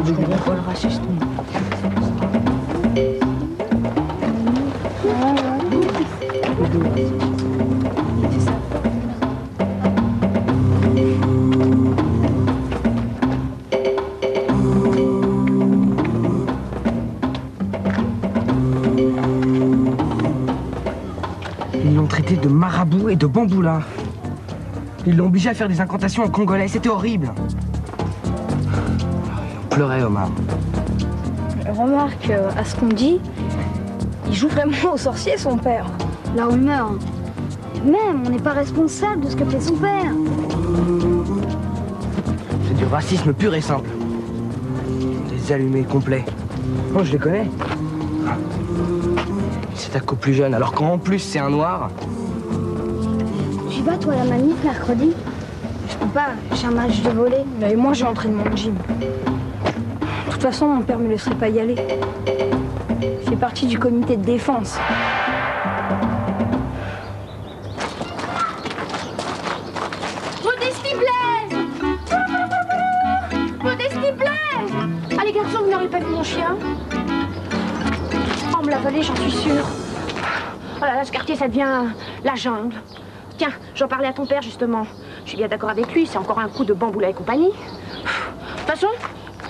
Je comprends pas le racisme. Ils l'ont traité de marabout et de bamboula. Ils l'ont obligé à faire des incantations en congolais, c'était horrible. On pleurait, Omar. Remarque, à ce qu'on dit, il joue vraiment au sorcier, son père. La rumeur. Même, on n'est pas responsable de ce que fait son père. C'est du racisme pur et simple. Des allumés complets. Moi, je les connais. Ils s'attaquent aux plus jeunes, alors qu'en plus, c'est un noir. Tu vas, toi, à la manif, mercredi? Je peux pas, j'ai un match de volley. Et moi, j'ai entraînement de gym. De toute façon, mon père me laisserait pas y aller. Je fais partie du comité de défense. Modestie Blaise! Modestie Blaise! Ah, les garçons, vous n'aurez pas vu mon chien? Oh, me l'a volé, j'en suis sûre. Oh là là, ce quartier, ça devient la jungle. Tiens, j'en parlais à ton père, justement. Je suis bien d'accord avec lui, c'est encore un coup de bamboula et compagnie. De toute façon,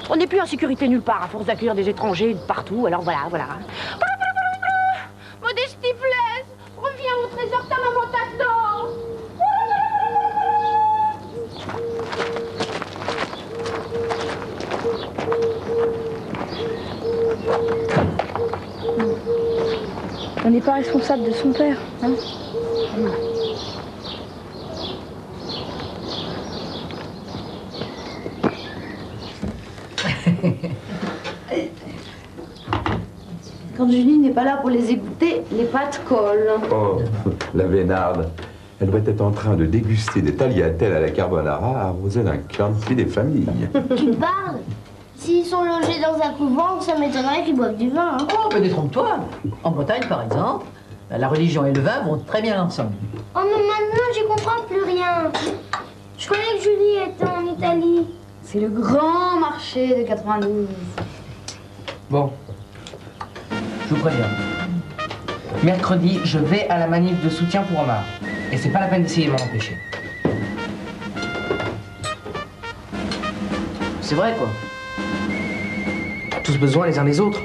on n'est plus en sécurité nulle part, à force d'accueillir des étrangers de partout, alors voilà. Modestie Blaise, reviens au trésor, ta maman t'attend. On n'est pas responsable de son père, hein? Quand Julie n'est pas là pour les égoutter, les pâtes collent. Oh, la vénarde. Elle doit être en train de déguster des tagliatelles à la carbonara arrosées d'un Chianti des familles. Tu me parles? S'ils sont logés dans un couvent, ça m'étonnerait qu'ils boivent du vin. Hein. Oh, mais détrompe-toi. En Bretagne, par exemple, la religion et le vin vont très bien ensemble. Oh, mais maintenant, j'y comprends plus rien. Je croyais que Julie était en Italie. C'est le grand marché de 92. Bon. Je vous préviens. Mercredi, je vais à la manif de soutien pour Omar. Et c'est pas la peine d'essayer de m'en empêcher. C'est vrai, quoi. Tous besoin les uns des autres.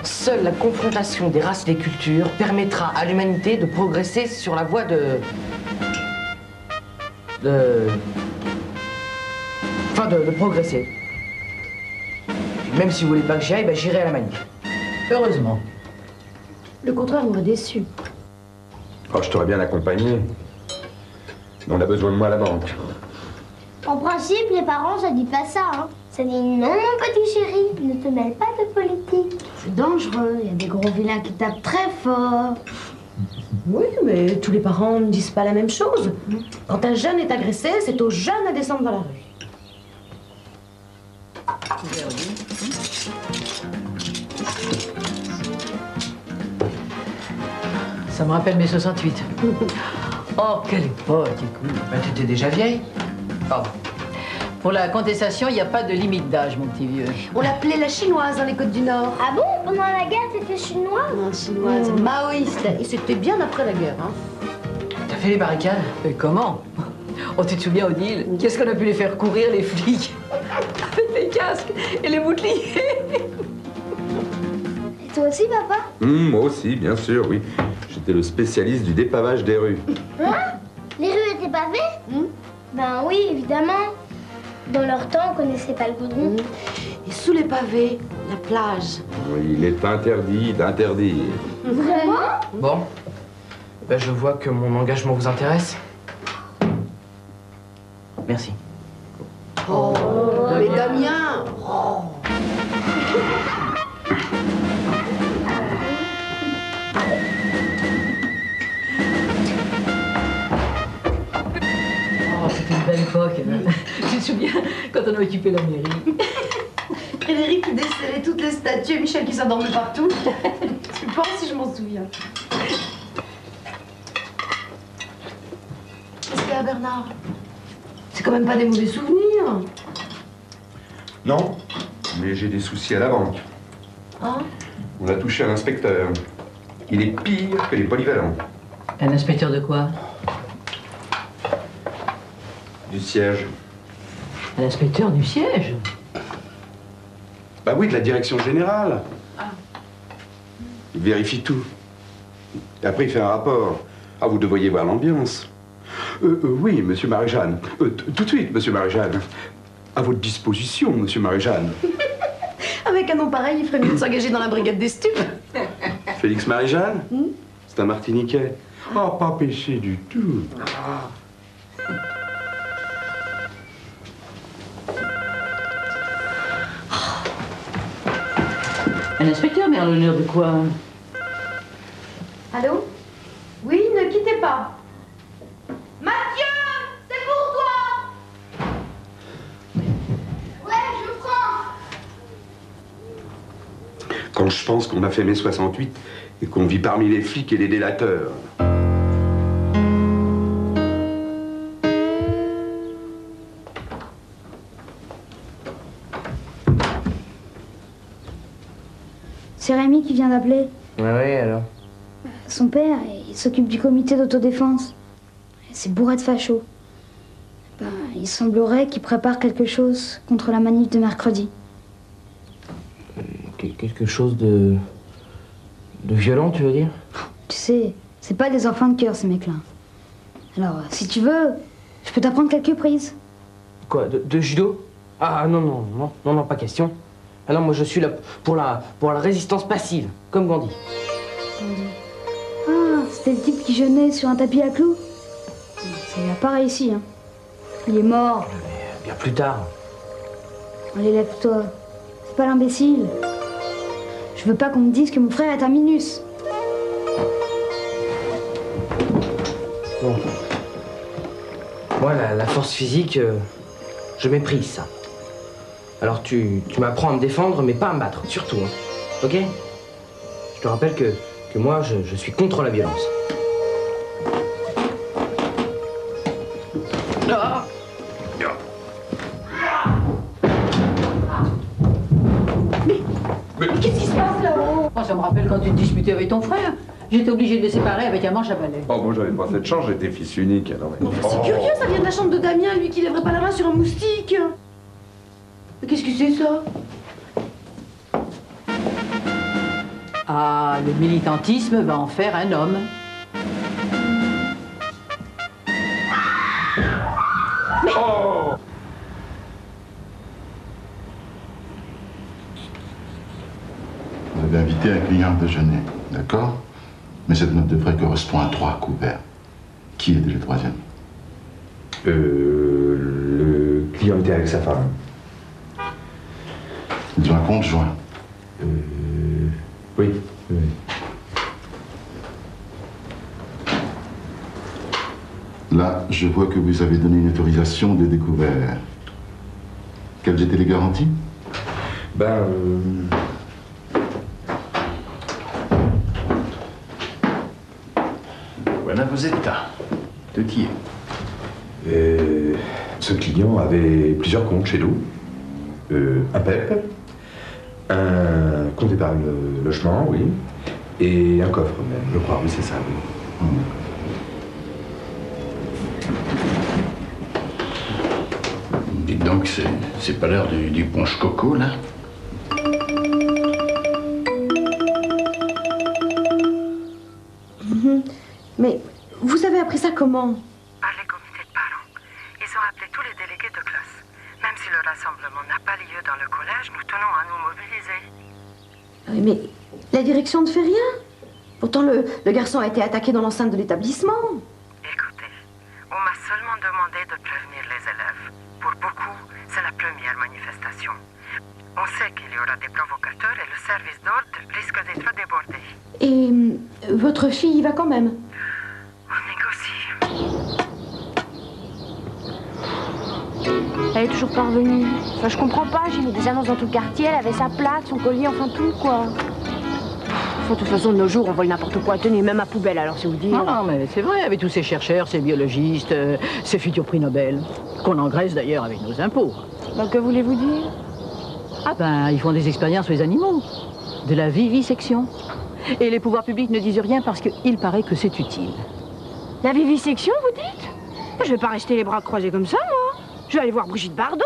Seule la confrontation des races et des cultures permettra à l'humanité de progresser sur la voie de progresser. Puis même si vous voulez pas que j'y aille, ben j'irai à la manif. Heureusement. Le contraire m'aurait déçu. Oh, je t'aurais bien accompagné. On a besoin de moi à la banque. En principe, les parents, ça dit pas ça. Hein. Ça dit non, mon petit chéri, ne te mêle pas de politique. C'est dangereux, il y a des gros vilains qui tapent très fort. Oui, mais tous les parents ne disent pas la même chose. Quand un jeune est agressé, c'est aux jeunes à descendre dans la rue. Ça me rappelle mai 68. Oh, quelle époque, écoute. Ben t'étais déjà vieille. Pardon. Pour la contestation, il n'y a pas de limite d'âge, mon petit vieux. On l'appelait la chinoise dans les Côtes du Nord. Ah bon? Pendant la guerre, t'étais chinoise? Non, chinoise, maoïste. Et c'était bien après la guerre, hein. T'as fait les barricades? Et comment? Oh, tu te souviens, Odile? Qu'est-ce qu'on a pu les faire courir, les flics? Avec les casques et les boucliers. Et toi aussi, papa? Moi aussi, bien sûr, oui. J'étais le spécialiste du dépavage des rues. Hein? Les rues étaient pavées? Ben oui, évidemment. Dans leur temps, on connaissait pas le goudron. Et sous les pavés, la plage. Oui, il est interdit d'interdire. Vraiment? Bon. Ben je vois que mon engagement vous intéresse. Merci. Oh, mais Damien! Oh, c'était une belle époque. Tu te souviens quand on a occupé la mairie? Frédéric qui décellait toutes les statues et Michel qui s'endormait partout. Tu penses si je m'en souviens? Qu'est-ce qu'il y a, Bernard? C'est quand même pas des mauvais souvenirs. Non, mais j'ai des soucis à la banque. Ah. On a touché à l'inspecteur. Il est pire que les polyvalents. Un inspecteur de quoi? Du siège. Un inspecteur du siège? Bah oui, de la direction générale. Il vérifie tout. Et après, il fait un rapport. Ah, vous devriez voir l'ambiance. Oui, monsieur Marie-Jeanne. Tout de suite, monsieur Marie-Jeanne. À votre disposition, monsieur Marie-Jeanne. Avec un nom pareil, il ferait mieux de s'engager dans la brigade des stupes. Félix Marie-Jeanne? C'est un Martiniquais. Oh, pas péché du tout. Un inspecteur, mais à l'honneur de quoi? Allô? Oui, ne quittez pas. Mathieu, c'est pour toi. Ouais, je prends. Quand je pense qu'on a fait mai 68 et qu'on vit parmi les flics et les délateurs. C'est Rémi qui vient d'appeler. Oui, alors. Son père, il s'occupe du comité d'autodéfense. C'est bourré de fachos. Ben, il semblerait qu'il prépare quelque chose contre la manif de mercredi. Quelque chose de violent, tu veux dire? Tu sais, c'est pas des enfants de cœur, ces mecs-là. Alors, si tu veux, je peux t'apprendre quelques prises. Quoi, de judo? Ah non, pas question. Ah non, moi je suis là pour la résistance passive, comme Gandhi. Ah, c'était le type qui jeûnait sur un tapis à clous. Ça n'a pas réussi, hein. Il est mort. Bien plus tard. Allez, lève-toi. C'est pas l'imbécile. Je veux pas qu'on me dise que mon frère est un minus. Bon. Moi, la force physique, je méprise ça. Alors tu m'apprends à me défendre, mais pas à me battre, surtout. Hein. Ok? Je te rappelle que moi, je suis contre la violence. Ah! Mais qu'est-ce qui se passe là-haut? Oh, ça me rappelle quand tu te disputais avec ton frère. J'étais obligée de les séparer avec un manche à balai. Oh, moi j'avais pas cette chance, j'étais fils unique. Alors... C'est curieux, ça vient de la chambre de Damien, lui qui lèverait pas la main sur un moustique. Mais qu'est-ce que c'est ça? Ah, le militantisme va en faire un homme. Mais... Oh! Vous avez invité un client à déjeuner, d'accord? Mais cette note de frais correspond à 3 couverts. Qui était le troisième? Le client était avec sa femme. Ils ont un compte joint. Oui. Là, je vois que vous avez donné une autorisation de découvert. Quelles étaient les garanties? Voilà vos états. De qui est? Ce client avait plusieurs comptes chez nous. Un PEP, un compte épargne logement, oui, et un coffre même, je crois, oui, c'est ça, oui. Dites donc, c'est pas l'heure du punch coco, là? Mais vous avez appris ça comment? Par les comités de parents. Ils ont appelé tous les délégués de classe. Même si le rassemblement n'a pas lieu dans le collège, nous tenons à nous mobiliser. Oui, mais la direction ne fait rien. Pourtant, le garçon a été attaqué dans l'enceinte de l'établissement. Écoutez, on m'a seulement demandé de prévenir les élèves. Pour beaucoup, c'est la première manifestation. On sait qu'il y aura des provocateurs et le service d'ordre risque d'être débordé. Et votre fille y va quand même? On négocie. Elle est toujours pas revenue. Enfin, je comprends pas, j'ai mis des annonces dans tout le quartier, elle avait sa plaque, son collier, enfin tout, quoi. De toute façon, de nos jours, on vole n'importe quoi, tenez, même à poubelle, alors c'est vous dire. Non, mais c'est vrai, avec tous ces chercheurs, ces biologistes, ces futurs prix Nobel, qu'on engraisse d'ailleurs avec nos impôts. Donc, que voulez-vous dire? Ah ben, ils font des expériences sur les animaux. De la vivisection. Et les pouvoirs publics ne disent rien parce qu'il paraît que c'est utile. La vivisection, vous dites? Je vais pas rester les bras croisés comme ça, moi. Je vais aller voir Brigitte Bardot.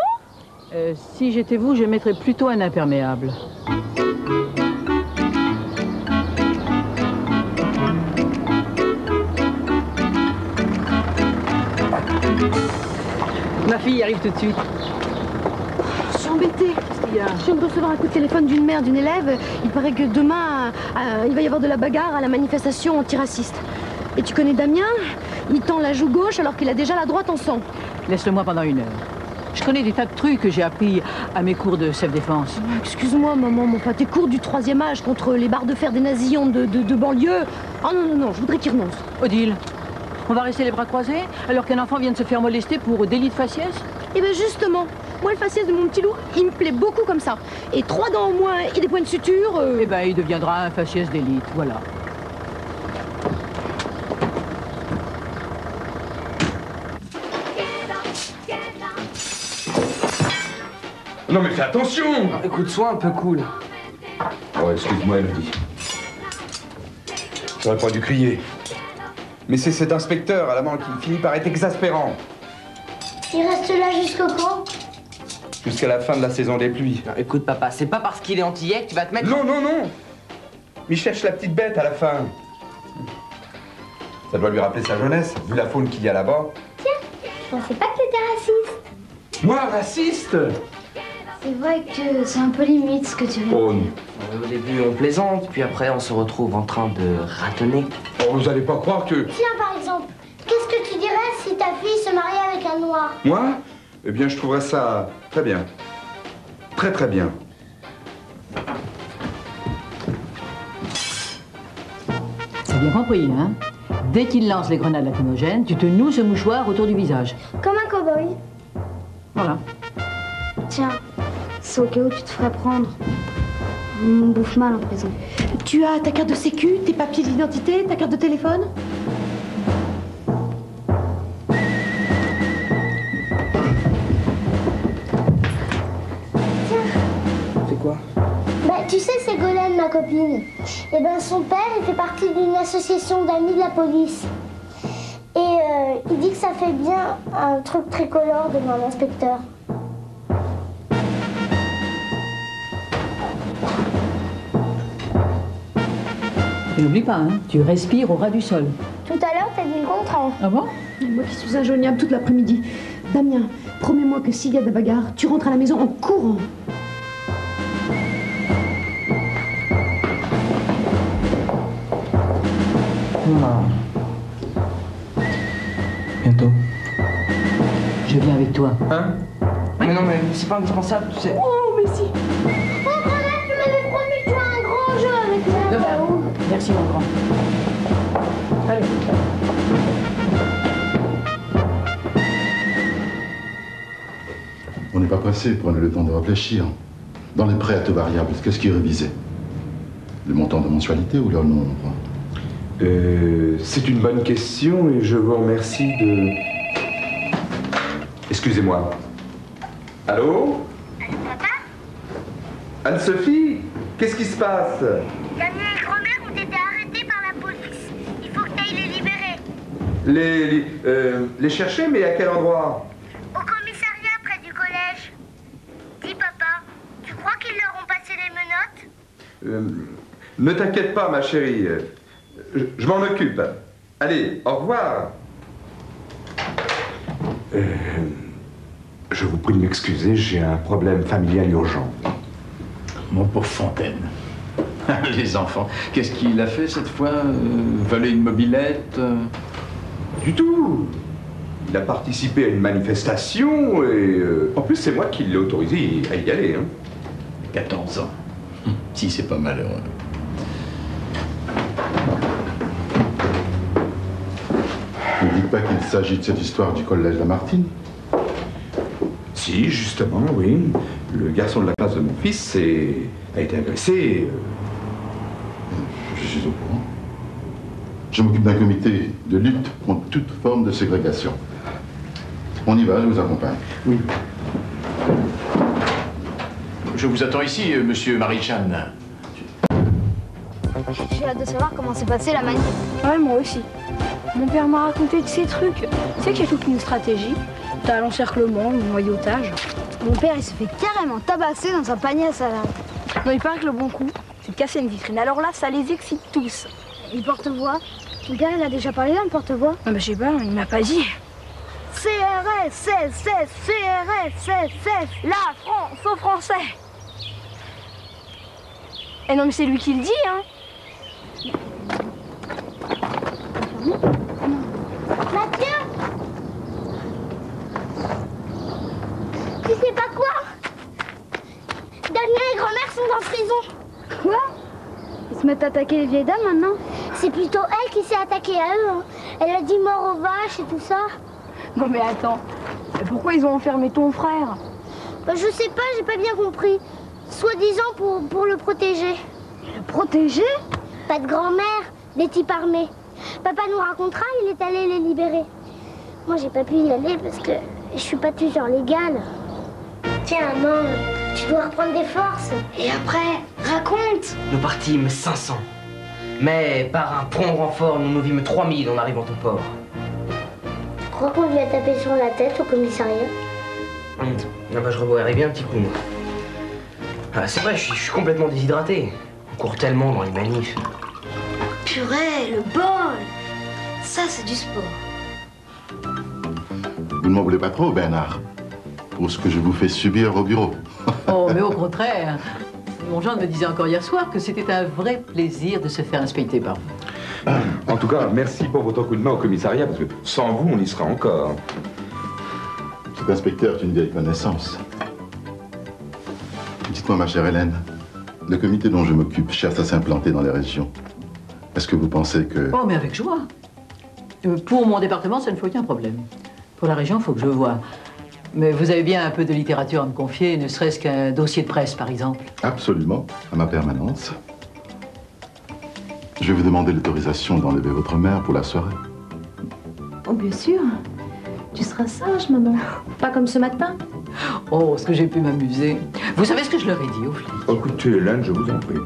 Si j'étais vous, je mettrais plutôt un imperméable. Ma fille arrive tout de suite. Je suis embêtée. Qu'est-ce qu'il y a? Je viens de recevoir un coup de téléphone d'une mère d'une élève. Il paraît que demain, il va y avoir de la bagarre à la manifestation antiraciste. Et tu connais Damien? Il tend la joue gauche alors qu'il a déjà la droite en sang. Laisse-le-moi pendant 1 heure. Je connais des tas de trucs que j'ai appris à mes cours de self-défense. Excuse-moi, maman, mon pas tes cours du 3e âge contre les barres de fer des nazillons de banlieue. Oh non, je voudrais qu'il renonce. Odile, on va rester les bras croisés alors qu'un enfant vient de se faire molester pour délit de faciès? Eh bien justement, moi le faciès de mon petit loup, il me plaît beaucoup comme ça. Et 3 dents au moins et des points de suture. Eh ben, il deviendra un faciès d'élite, voilà. Non mais fais attention! Écoute, sois un peu cool. Oh, excuse-moi, Elodie. J'aurais pas dû crier. Mais c'est cet inspecteur à la main qui finit par être exaspérant. Il reste là jusqu'au quand? Jusqu'à la fin de la saison des pluies. Non, écoute, papa, c'est pas parce qu'il est antillais que tu vas te mettre... Non! Il cherche la petite bête à la fin. Ça doit lui rappeler sa jeunesse, vu la faune qu'il y a là-bas. Tiens, je pensais pas que t'étais raciste. Moi, raciste? C'est vrai que c'est un peu limite ce que tu veux. Oh non. Au début, on plaisante, puis après, on se retrouve en train de ratonner. Oh, vous allez pas croire que... Tiens, par exemple, qu'est-ce que tu dirais si ta fille se mariait avec un noir? Moi? Eh bien, je trouverais ça très bien. Très, très bien. C'est bien compris, hein? Dès qu'il lance les grenades lacrymogènes, tu te noues ce mouchoir autour du visage. Comme un cow-boy. Voilà. Tiens, c'est au cas où tu te ferais prendre. On bouffe mal en prison. Tu as ta carte de sécu, tes papiers d'identité, ta carte de téléphone? C'est quoi? Bah, tu sais, c'est Golène, ma copine. Et ben, son père, il fait partie d'une association d'amis de la police. Et il dit que ça fait bien un truc tricolore devant l'inspecteur. Et n'oublie pas, hein, tu respires au ras du sol. Tout à l'heure, t'as dit le contraire. Ah bon? Moi qui suis injoignable toute l'après-midi. Damien, promets-moi que s'il y a de la bagarre, tu rentres à la maison en courant. Non. Bientôt. Je viens avec toi. Hein? Mais non, mais c'est pas indispensable, tu sais. Oh, mais si. Oh, Grenade, tu m'avais promis de jouer un grand jeu avec moi. Merci, mon grand. Allez. On n'est pas pressé, prenez le temps de réfléchir. Dans les prêts à taux variables, qu'est-ce qui est révisé? Le montant de mensualité ou leur nombre? C'est une bonne question et je vous remercie de... Excusez-moi. Allô? Papa? Anne-Sophie? Qu'est-ce qui se passe? Damien et grand-mère ont été arrêtés par la police. Il faut que t'ailles les libérer. Les chercher, mais à quel endroit? Au commissariat près du collège. Dis, papa, tu crois qu'ils leur ont passé les menottes? Ne t'inquiète pas, ma chérie. Je m'en occupe. Allez, au revoir. Je vous prie de m'excuser, j'ai un problème familial urgent. Mon pauvre Fontaine. Les enfants. Qu'est-ce qu'il a fait cette fois? Voler une mobilette? Du tout. Il a participé à une manifestation et en plus c'est moi qui l'ai autorisé à y aller. Hein. 14 ans. Si c'est pas malheureux. Ne dites pas qu'il s'agit de cette histoire du collège Lamartine? Si, justement, oui. Le garçon de la classe de mon fils a été agressé. Je suis au courant. Je m'occupe d'un comité de lutte contre toute forme de ségrégation. On y va, je vous accompagne. Oui. Je vous attends ici, monsieur Marie-Jeanne. J'ai hâte de savoir comment s'est passée la manif. Ouais, moi aussi. Mon père m'a raconté de ces trucs. Tu sais qu'il y a toute une stratégie. T'as l'encerclement, le noyautage. Mon père, il se fait carrément tabasser dans un panier à salade. Non, il paraît que le bon coup, c'est de casser une vitrine. Alors là, ça les excite tous. Et le porte-voix? Ton père, il a déjà parlé d'un porte-voix? Ah bah, je sais pas, il m'a pas dit. CRS, La France aux Français. Eh non, mais c'est lui qui le dit, hein. Mathieu! Tu sais pas quoi? Damien et grand-mère sont en prison. Quoi? Ils se mettent à attaquer les vieilles dames maintenant? C'est plutôt elle qui s'est attaquée à eux. Hein. Elle a dit mort aux vaches et tout ça. Non mais attends, pourquoi ils ont enfermé ton frère? Bah, je sais pas, j'ai pas bien compris. Soi-disant pour le protéger. Le protéger? Pas de grand-mère, des types armés. Papa nous racontera, il est allé les libérer. Moi, j'ai pas pu y aller parce que je suis pas tuteur légal. Tiens, maman, tu dois reprendre des forces. Et après, raconte. Nous partîmes 500. Mais par un prompt renfort, nous nous vîmes 3000 en arrivant au port. Tu crois qu'on lui a tapé sur la tête au commissariat? Ah bah, je revoirais bien un petit coup, moi. Ah, c'est vrai, je suis complètement déshydraté. On court tellement dans les manifs. Purée, le bol! Ça, c'est du sport. Vous ne m'en voulez pas trop, Bernard, pour ce que je vous fais subir au bureau. Oh, mais au contraire. Mon gendre me disait encore hier soir que c'était un vrai plaisir de se faire inspecter par vous. En tout cas, merci pour votre coup de main au commissariat, parce que sans vous, on y sera encore. Cet inspecteur est une vieille connaissance. Dites-moi, ma chère Hélène, le comité dont je m'occupe cherche à s'implanter dans les régions. Est-ce que vous pensez que... Oh, mais avec joie. Pour mon département, ça ne fait aucun problème. Pour la région, il faut que je voie. Mais vous avez bien un peu de littérature à me confier, ne serait-ce qu'un dossier de presse, par exemple. Absolument, à ma permanence. Je vais vous demander l'autorisation d'enlever votre mère pour la soirée. Oh, bien sûr. Tu seras sage, maman. Pas comme ce matin. Oh, ce que j'ai pu m'amuser. Vous savez ce que je leur ai dit aux flics? Écoutez, Hélène, je vous en prie.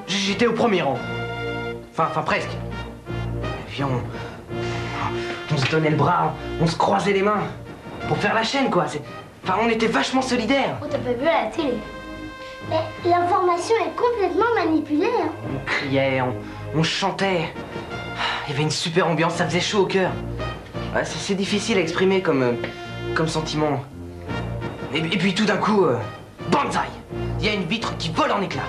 J'étais au premier rang. Enfin presque. Et puis on se donnait le bras, on se croisait les mains. Pour faire la chaîne, quoi. Enfin, on était vachement solidaires. Oh, t'as pas vu à la télé? Mais l'information est complètement manipulée. Hein. On criait, on chantait. Il y avait une super ambiance, ça faisait chaud au cœur. Ouais, c'est difficile à exprimer comme sentiment. Et puis tout d'un coup, banzai! Il y a une vitre qui vole en éclats.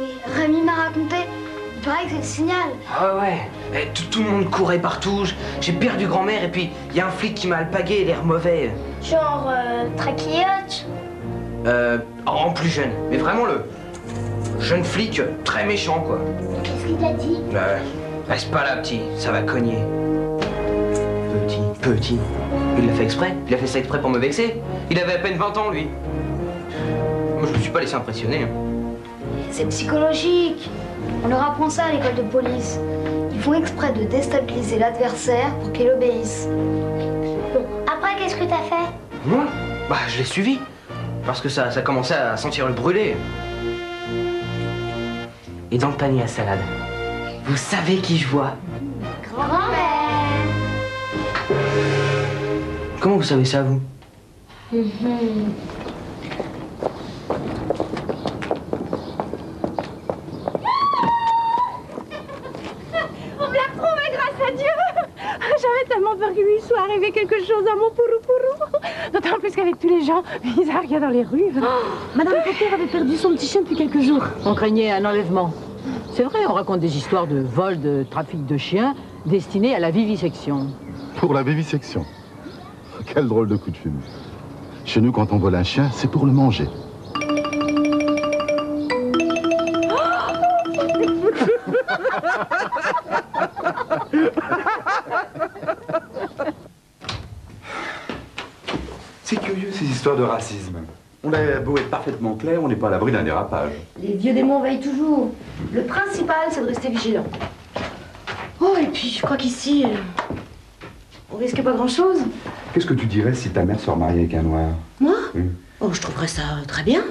Oui, Rémi m'a raconté. Il paraît que c'est le signal. Ah ouais, et tout le monde courait partout. J'ai perdu grand-mère et puis il y a un flic qui m'a alpagué, l'air mauvais. Genre traquillote. En plus jeune, mais vraiment le jeune flic très méchant, quoi. Qu'est-ce qu'il t'a dit? Reste pas là, petit, ça va cogner. Petit. Il l'a fait exprès. Il a fait ça exprès pour me vexer. Il avait à peine 20 ans, lui. Moi, je me suis pas laissé impressionner. Hein. C'est psychologique. On leur apprend ça à l'école de police. Ils font exprès de déstabiliser l'adversaire pour qu'il obéisse. Bon, après, qu'est-ce que t'as fait? Moi? Bah, je l'ai suivi. Parce que ça commençait à sentir le brûlé. Et dans le panier à salade, vous savez qui je vois? Grand-mère. Comment vous savez ça, vous? On me l'a prouvé, grâce à Dieu. J'avais tellement peur qu'il lui soit arrivé quelque chose à mon pourou. D'autant plus qu'avec tous les gens bizarres qu'il y a dans les rues. Madame Potter avait perdu son petit chien depuis quelques jours. On craignait un enlèvement. C'est vrai, on raconte des histoires de vol, de trafic de chiens destinés à la vivisection. Pour la vivisection. Quel drôle de coup de fil. Chez nous, quand on vole un chien, c'est pour le manger. C'est curieux, ces histoires de racisme. On a beau être parfaitement clair, on n'est pas à l'abri d'un dérapage. Les vieux démons veillent toujours. Le principal, c'est de rester vigilant. Oh, et puis, je crois qu'ici, on risque pas grand-chose. Qu'est-ce que tu dirais si ta mère se remariait avec un noir? Moi? Oh, je trouverais ça très bien.